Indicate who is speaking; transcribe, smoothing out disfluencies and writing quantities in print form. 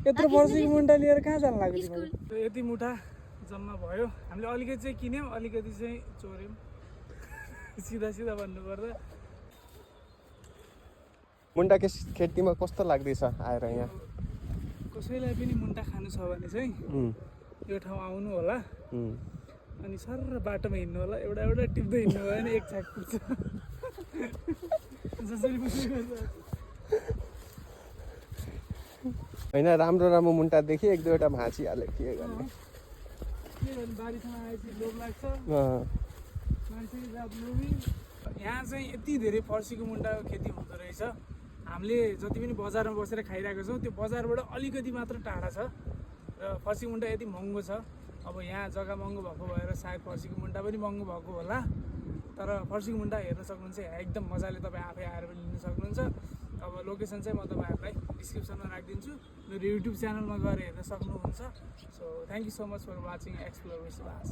Speaker 1: यत्रो फर्सीको मुन्टा लिएर कहाँ जानु लाग्यो तिमीले? यति मुठा जम्मा भयो। हामीले अलिकति चाहिँ किन्यौँ, अलिकति चाहिँ चोर्यौँ। सिधा सिधा भन्नुपर्दा
Speaker 2: मुन्टा खेतीमा कस्तो लाग्दैछ आएर यहाँ?
Speaker 1: कसैलाई पनि मुन्टा खानु छ भने चाहिँ यो ठाउँ आउनु होला अनि सर बाटोमा हिँड्नु होला। एउटा एउटा टिप्दै हिँड्नु भयो भने एक छाक पुग्छ। जसरी पनि गर्छ।
Speaker 2: होइन राम्रो राम्रो मुन्टा देखि एक दुईवटा भाँचिहाल्यो के गर्ने।
Speaker 1: बारी ठाउँ आएपछि लोभ लाग्छ मान्छे जात लोभी। यहाँ चाहिँ यति धेरै फर्सीको मुन्टाको खेती हुँदो रहेछ। हामीले जति पनि बजारमा बसेर खाइरहेको छौँ त्यो बजारबाट अलिकति मात्र टाढा छ र फर्सीको मुन्टा यति महँगो छ। अब यहाँ जग्गा महँगो भएको भएर सायद फर्सीको मुन्टा पनि महँगो भएको होला। तर फर्सीको मुन्टा हेर्न सक्नुहुन्छ यहाँ एकदम मजाले तपाईँ आफै आएर पनि लिन सक्नुहुन्छ। अब लोकेसन चाहिँ म तपाईँहरूलाई डिस्क्रिप्सनमा राखिदिन्छु। मेरो युट्युब च्यानलमा गएर हेर्न सक्नुहुन्छ। So thank you so much for watching explore with Subhash.